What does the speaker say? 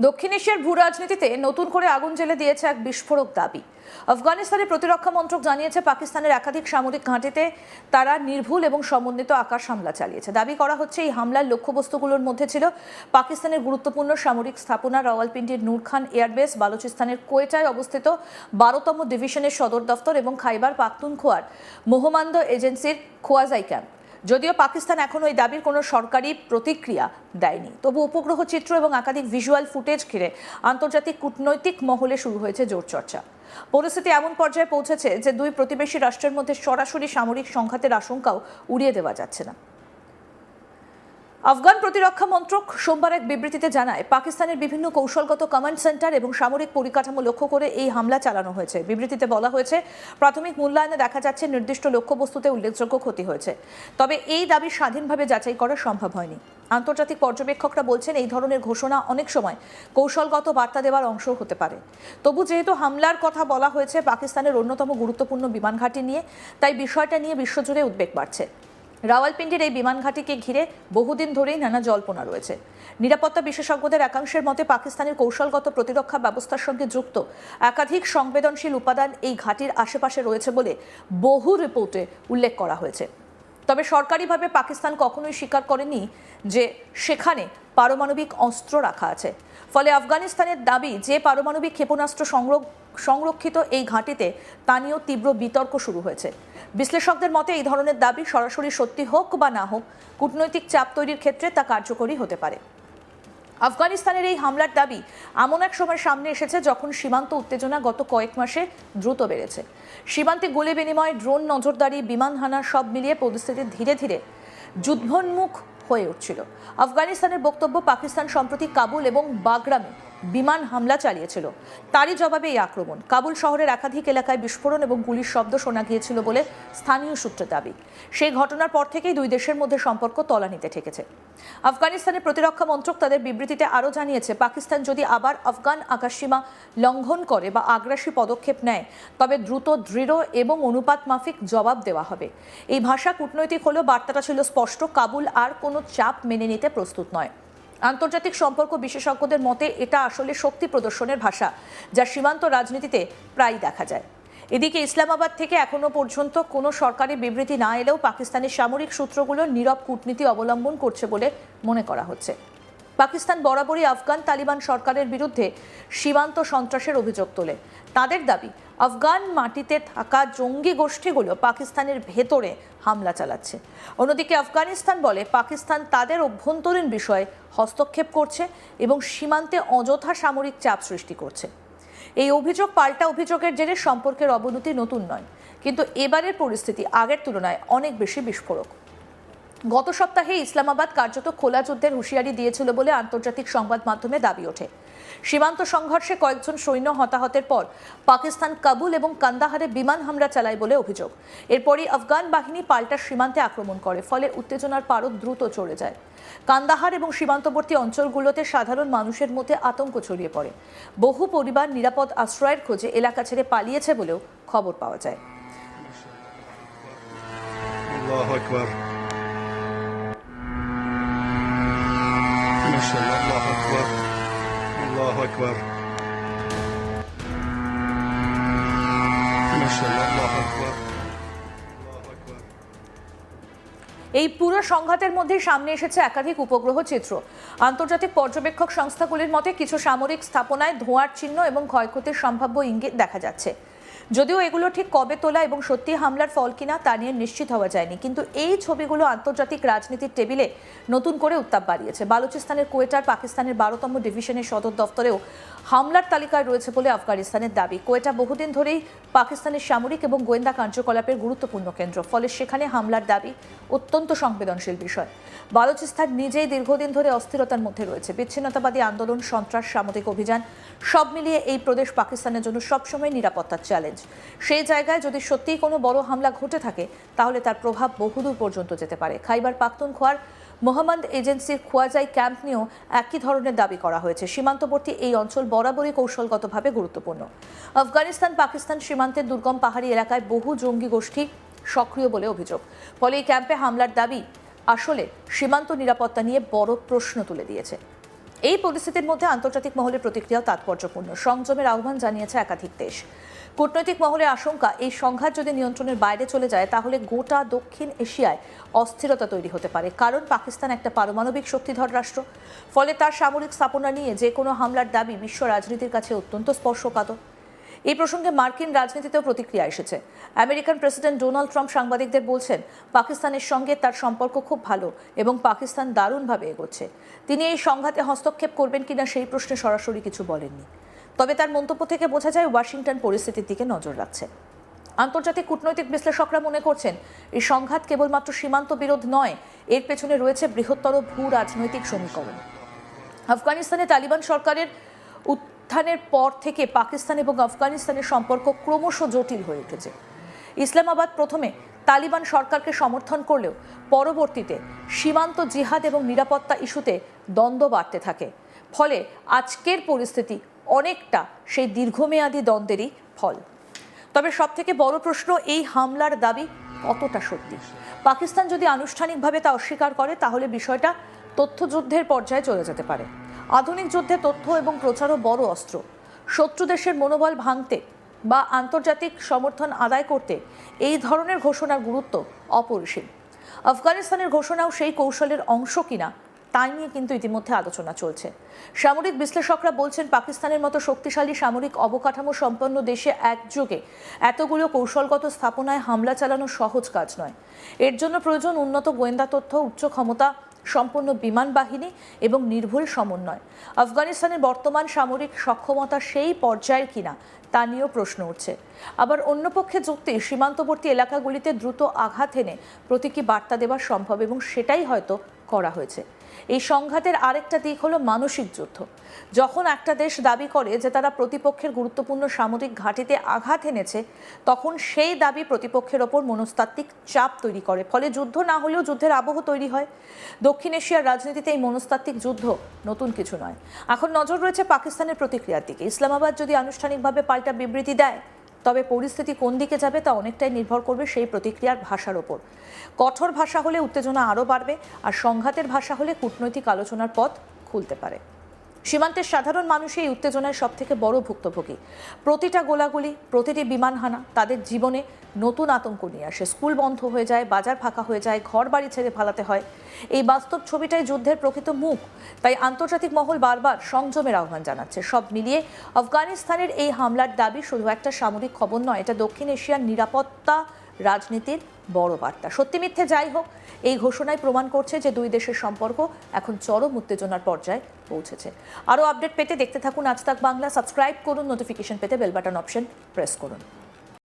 দক্ষিণ এশিয়ার ভূ রাজনীতিতে নতুন করে আগুন জ্বেলে দিয়েছে এক বিস্ফোরক দাবি। আফগানিস্তানের প্রতিরক্ষা মন্ত্রক জানিয়েছে পাকিস্তানের একাধিক সামরিক ঘাঁটিতে তারা নির্ভুল এবং সমন্বিত আকাশ হামলা চালিয়েছে। দাবি করা হচ্ছে এই হামলার লক্ষ্যবস্তুগুলোর মধ্যে ছিল পাকিস্তানের গুরুত্বপূর্ণ সামরিক স্থাপনা রাওয়ালপিন্ডির নূর খান এয়ারবেস, বালুচিস্তানের কোয়েটায় অবস্থিত 12তম ডিভিশনের সদর দফতর এবং খাইবার পাখতুনখোয়ার মোহাম্মদ এজেন্সির খোয়াজাই ক্যাম্প। যদিও পাকিস্তান এখনো এই দাবির কোনো সরকারি প্রতিক্রিয়া দেয়নি, তবু উপগ্রহ চিত্র এবং একাধিক ভিজুয়াল ফুটেজ ঘিরে আন্তর্জাতিক কূটনৈতিক মহলে শুরু হয়েছে জোর চর্চা। পরিস্থিতি এমন পর্যায়ে পৌঁছেছে যে দুই প্রতিবেশী রাষ্ট্রের মধ্যে সরাসরি সামরিক সংঘাতের আশঙ্কাও উড়িয়ে দেওয়া যাচ্ছে না। আফগান প্রতিরক্ষা মন্ত্রক সোমবার এক বিবৃতিতে জানায়, পাকিস্তানের বিভিন্ন কৌশলগত কমান্ড সেন্টার এবং সামরিক পরিকাঠামো লক্ষ্য করে এই হামলা চালানো হয়েছে। বিবৃতিতে বলা হয়েছে, প্রাথমিক মূল্যায়নে দেখা যাচ্ছে নির্দিষ্ট লক্ষ্যবস্তুতে উল্লেখযোগ্য ক্ষতি হয়েছে, তবে এই দাবি স্বাধীনভাবে যাচাই করা সম্ভব হয়নি। আন্তর্জাতিক পর্যবেক্ষকরা বলছেন, এই ধরনের ঘোষণা অনেক সময় কৌশলগত বার্তা দেওয়ার অংশ হতে পারে। তবু যেহেতু হামলার কথা বলা হয়েছে পাকিস্তানের অন্যতম গুরুত্বপূর্ণ বিমান ঘাঁটি নিয়ে, তাই বিষয়টা নিয়ে বিশ্বজুড়ে উদ্বেগ বাড়ছে। রাওয়ালপিন্ডির এই বিমান ঘাঁটিকে ঘিরে বহুদিন ধরেই নানা জল্পনা রয়েছে। নিরাপত্তা বিশেষজ্ঞদের একাংশের মতে পাকিস্তানের কৌশলগত প্রতিরক্ষা ব্যবস্থার সঙ্গে যুক্ত একাধিক সংবেদনশীল উপাদান এই ঘাঁটির আশেপাশে রয়েছে বলে বহু রিপোর্টে উল্লেখ করা হয়েছে। তবে সরকারিভাবে পাকিস্তান কখনোই স্বীকার করেনি যে সেখানে পারমাণবিক অস্ত্র রাখা আছে। ফলে আফগানিস্তানের দাবি যে পারমাণবিক ক্ষেপণাস্ত্র সংরক্ষিত এই ঘাঁটিতে তা নিয়েও তীব্র বিতর্ক শুরু হয়েছে। বিশ্লেষকদের মতে এই ধরনের দাবি সরাসরি সত্যি হোক বা না হোক, কূটনৈতিক চাপ তৈরির ক্ষেত্রে তা কার্যকরী হতে পারে। আফগানিস্তানের এই হামলার দাবি এমন এক সময় সামনে এসেছে যখন সীমান্ত উত্তেজনা গত কয়েক মাসে দ্রুত বেড়েছে। সীমান্তে গুলি বিনিময়, ড্রোন নজরদারি, বিমান হানা সব মিলিয়ে পরিস্থিতি ধীরে ধীরে যুদ্ধোন্মুখ হয়ে উঠছিল। আফগানিস্তানের বক্তব্য, পাকিস্তান সম্প্রতি কাবুল এবং বাগরামে বিমান হামলা চালিয়েছিল। তারই জবাবে এই আক্রমণ। কাবুল শহরের একাধিক এলাকায় বিস্ফোরণ এবং গুলির শব্দ শোনা গিয়েছিল বলে স্থানীয় সূত্রে দাবি। সেই ঘটনার পর থেকেই দুই দেশের মধ্যে সম্পর্ক তলানিতে ঠেকেছে। আফগানিস্তানের প্রতিরক্ষা মন্ত্রক তাদের বিবৃতিতে আরও জানিয়েছে, পাকিস্তান যদি আবার আফগান আকাশসীমা লঙ্ঘন করে বা আগ্রাসী পদক্ষেপ নেয়, তবে দ্রুত, দৃঢ় এবং অনুপাত মাফিক জবাব দেওয়া হবে। এই ভাষা কূটনৈতিক হলেও বার্তাটা ছিল স্পষ্ট, কাবুল আর কোনো চাপ মেনে নিতে প্রস্তুত নয়। আন্তর্জাতিক সম্পর্ক বিশেষজ্ঞদের মতে এটা আসলে শক্তি প্রদর্শনের ভাষা, যা সীমান্ত রাজনীতিতে প্রায়ই দেখা যায়। এদিকে ইসলামাবাদ থেকে এখনো পর্যন্ত কোনো সরকারি বিবৃতি না এলেও পাকিস্তানের সামরিক সূত্রগুলো নীরব কূটনীতি অবলম্বন করছে বলে মনে করা হচ্ছে। পাকিস্তান বরাবরই আফগান তালিবান সরকারের বিরুদ্ধে সীমান্ত সন্ত্রাসের অভিযোগ তোলে। তাদের দাবি, আফগান মাটিতে থাকা জঙ্গি গোষ্ঠীগুলো পাকিস্তানের ভেতরে হামলা চালাচ্ছে। অন্যদিকে আফগানিস্তান বলে, পাকিস্তান তাদের অভ্যন্তরীণ বিষয়ে হস্তক্ষেপ করছে এবং সীমান্তে অযথা সামরিক চাপ সৃষ্টি করছে। এই অভিযোগ পাল্টা অভিযোগের জেরে সম্পর্কের অবনতি নতুন নয়, কিন্তু এবারের পরিস্থিতি আগের তুলনায় অনেক বেশি বিস্ফোরক। গত সপ্তাহে ইসলামাবাদ কার্যত খোলা যুদ্ধের হুঁশিয়ারি দিয়েছিল বলে আন্তর্জাতিক সংবাদ মাধ্যমে দাবি ওঠে। সীমান্ত সংঘর্ষে কয়েকজন সৈন্য হতাহতের পর পাকিস্তান কাবুল এবং কান্দাহারে বিমান হামলা চালায় বলে অভিযোগ। এরপরই আফগান বাহিনী পাল্টা সীমান্তে আক্রমণ করে, ফলে উত্তেজনার পারদ দ্রুত চড়ে যায়। কান্দাহার এবং সীমান্তবর্তী অঞ্চলগুলোতে সাধারণ মানুষের মধ্যে আতঙ্ক ছড়িয়ে পড়ে। বহু পরিবার নিরাপদ আশ্রয়ের খোঁজে এলাকা ছেড়ে পালিয়েছে বলেও খবর পাওয়া যায়। আল্লাহু আকবার, মাশাআল্লাহ, আল্লাহু আকবার, আল্লাহু আকবার, মাশাআল্লাহ, আল্লাহু আকবার, আল্লাহু আকবার। এই পুরো সংঘাতের মধ্যে সামনে এসেছে একাধিক উপগ্রহ চিত্র। আন্তর্জাতিক পর্যবেক্ষক সংস্থাগুলির মতে কিছু সামরিক স্থাপনায় ধোঁয়ার চিহ্ন এবং ক্ষয়ক্ষতির সম্ভাব্য ইঙ্গিত দেখা যাচ্ছে। যদিও এগুলো ঠিক কবে তোলা এবং সত্যি হামলার ফল কিনা তা নিয়ে নিশ্চিত হওয়া যায়নি, কিন্তু এই ছবিগুলো আন্তর্জাতিক রাজনীতির টেবিলে নতুন করে উত্তাপ বাড়িয়েছে। বালুচিস্তানের কোয়েটার পাকিস্তানের 12তম ডিভিশনের সদর দফতরেও হামলার তালিকায় রয়েছে বলে আফগানিস্তানের দাবি। কোয়েটা বহুদিন ধরেই পাকিস্তানের সামরিক এবং গোয়েন্দা কার্যকলাপের গুরুত্বপূর্ণ কেন্দ্র, ফলে সেখানে হামলার দাবি অত্যন্ত সংবেদনশীল বিষয়। বালুচিস্তান নিজেই দীর্ঘদিন ধরে অস্থিরতার মধ্যে রয়েছে। বিচ্ছিন্নতাবাদী আন্দোলন, সন্ত্রাস, সামরিক অভিযান সব মিলিয়ে এই প্রদেশ পাকিস্তানের জন্য সবসময় নিরাপত্তার চ্যালেঞ্জ। সেই জায়গায় যদি সত্যিই কোনো বড় হামলা ঘটে থাকে, তাহলে তার প্রভাব বহুদূর পর্যন্ত যেতে পারে। খাইবার পাখতুনখোয়ার মোহাম্মদ এজেন্সির খোয়াজাই ক্যাম্প নিয়েও একই ধরনের দাবি করা হয়েছে। সীমান্তবর্তী এই অঞ্চল বরাবরই কৌশলগতভাবে গুরুত্বপূর্ণ। আফগানিস্তান পাকিস্তান সীমান্তের দুর্গম পাহাড়ি এলাকায় বহু জঙ্গি গোষ্ঠী সক্রিয় বলে অভিযোগ। ফলে এই ক্যাম্পে হামলার দাবি আসলে সীমান্ত নিরাপত্তা নিয়ে বড় প্রশ্ন তুলে দিয়েছে। এই পরিস্থিতির মধ্যে আন্তর্জাতিক মহলের প্রতিক্রিয়াও তাৎপর্যপূর্ণ। সংযমের আহ্বান জানিয়েছে একাধিক দেশ। কূটনৈতিক মহলের আশঙ্কা, এই সংঘাত যদি নিয়ন্ত্রণের বাইরে চলে যায় তাহলে গোটা দক্ষিণ এশিয়ায় অস্থিরতা তৈরি হতে পারে। কারণ পাকিস্তান একটা পারমাণবিক শক্তিধর রাষ্ট্র, ফলে তার সামরিক স্থাপনা নিয়ে যে কোনো হামলার দাবি বিশ্ব রাজনীতির কাছে অত্যন্ত স্পর্শকাতর। এই প্রসঙ্গে মার্কিন রাজনীতিতেও প্রতিক্রিয়া এসেছে। আমেরিকান প্রেসিডেন্ট ডোনাল্ড ট্রাম্প সাংবাদিকদের বলছেন, পাকিস্তানের সঙ্গে তার সম্পর্ক খুব ভালো এবং পাকিস্তান দারুণভাবে এগোচ্ছে। তিনি এই সংঘাতে হস্তক্ষেপ করবেন কিনা সেই প্রশ্নে সরাসরি কিছু বলেননি। তবে তার মন্তব্য থেকে বোঝা যায় ওয়াশিংটন পরিস্থিতির দিকে নজর রাখছে। আন্তর্জাতিক কূটনৈতিক বিশ্লেষকরা মনে করছেন, এই সংঘাত কেবলমাত্র সীমান্ত বিরোধ নয়, এর পেছনে রয়েছে বৃহত্তর ভূ রাজনৈতিক সমীকরণ। আফগানিস্তানে তালিবান সরকারের উত্থানের পর থেকে পাকিস্তান এবং আফগানিস্তানের সম্পর্ক ক্রমশ জটিল হয়ে উঠেছে। ইসলামাবাদ প্রথমে তালিবান সরকারকে সমর্থন করলেও পরবর্তীতে সীমান্ত জিহাদ এবং নিরাপত্তা ইস্যুতে দ্বন্দ্ব বাড়তে থাকে। ফলে আজকের পরিস্থিতি অনেকটা সেই দীর্ঘমেয়াদী দ্বন্দ্বেরই ফল। তবে সবথেকে বড় প্রশ্ন, এই হামলার দাবি কতটা সত্যি। পাকিস্তান যদি আনুষ্ঠানিকভাবে তা অস্বীকার করে তাহলে বিষয়টা তথ্যযুদ্ধের পর্যায়ে চলে যেতে পারে। আধুনিক যুদ্ধে তথ্য এবং প্রচারও বড় অস্ত্র। শত্রু দেশের মনোবল ভাঙতে বা আন্তর্জাতিক সমর্থন আদায় করতে এই ধরনের ঘোষণার গুরুত্ব অপরিসীম। আফগানিস্তানের ঘোষণাও সেই কৌশলের অংশ কিনা তাই নিয়ে কিন্তু ইতিমধ্যে আলোচনা চলছে। সামরিক বিশ্লেষকরা বলছেন, পাকিস্তানের মতো শক্তিশালী সামরিক অবকাঠামো সম্পন্ন দেশে একযোগে এতগুলো কৌশলগত স্থাপনায় হামলা চালানো সহজ কাজ নয়। এর জন্য প্রয়োজন উন্নত গোয়েন্দা তথ্য, উচ্চ ক্ষমতা সম্পন্ন বিমান বাহিনী এবং নির্ভুল সমন্বয়। আফগানিস্তানের বর্তমান সামরিক সক্ষমতা সেই পর্যায়ের কিনা তা নিয়েও প্রশ্ন উঠছে। আবার অন্য পক্ষে যুক্তি, সীমান্তবর্তী এলাকাগুলিতে দ্রুত আঘাত এনে প্রতীকী বার্তা দেওয়া সম্ভব এবং সেটাই হয়তো করা হয়েছে। এই সংঘাতের আরেকটা দিক হলো মানসিক যুদ্ধ। যখন একটা দেশ দাবি করে যে তারা প্রতিপক্ষের গুরুত্বপূর্ণ সামরিক ঘাঁটিতে আঘাত এনেছে, তখন সেই দাবি প্রতিপক্ষের ওপর মনস্তাত্ত্বিক চাপ তৈরি করে। ফলে যুদ্ধ না হলেও যুদ্ধের আবহ তৈরি হয়। দক্ষিণ এশিয়ার রাজনীতিতে এই মনস্তাত্ত্বিক যুদ্ধ নতুন কিছু নয়। এখন নজর রয়েছে পাকিস্তানের প্রতিক্রিয়ার দিকে। ইসলামাবাদ যদি আনুষ্ঠানিকভাবে পাল্টা বিবৃতি দেয়, তবে পরিস্থিতি কোন দিকে যাবে তা অনেকটাই নির্ভর করবে সেই প্রতিক্রিয়ার ভাষার ওপর। কঠোর ভাষা হলে উত্তেজনা আরও বাড়বে, আর সংঘাতের ভাষা হলে কূটনৈতিক আলোচনার পথ খুলতে পারে। সীমান্তের সাধারণ মানুষ এই উত্তেজনায় সবথেকে বড় ভুক্তভোগী। প্রতিটা গোলাগুলি, প্রতিটি বিমান হানা তাদের জীবনে নতুন আতঙ্ক নিয়ে আসে। স্কুল বন্ধ হয়ে যায়, বাজার ফাঁকা হয়ে যায়, ঘর বাড়ি ছেড়ে পালাতে হয়। এই বাস্তব ছবিটাই যুদ্ধের প্রকৃত মুখ। তাই আন্তর্জাতিক মহল বারবার সংযমের আহ্বান জানাচ্ছে। সব মিলিয়ে আফগানিস্তানের এই হামলার দাবি শুধু একটা সামরিক খবর নয়, এটা দক্ষিণ এশিয়ার নিরাপত্তা রাজনীতির বড় বার্তা। সত্যি মিথ্যে যাই হোক, এই ঘোষণায় প্রমাণ করছে যে দুই দেশের সম্পর্ক এখন চরম উত্তেজনার পর্যায়ে পৌঁছেছে। আরও আপডেট পেতে দেখতে থাকুন আজ তাক বাংলা। সাবস্ক্রাইব করুন, নোটিফিকেশন পেতে বেল বাটন অপশন প্রেস করুন।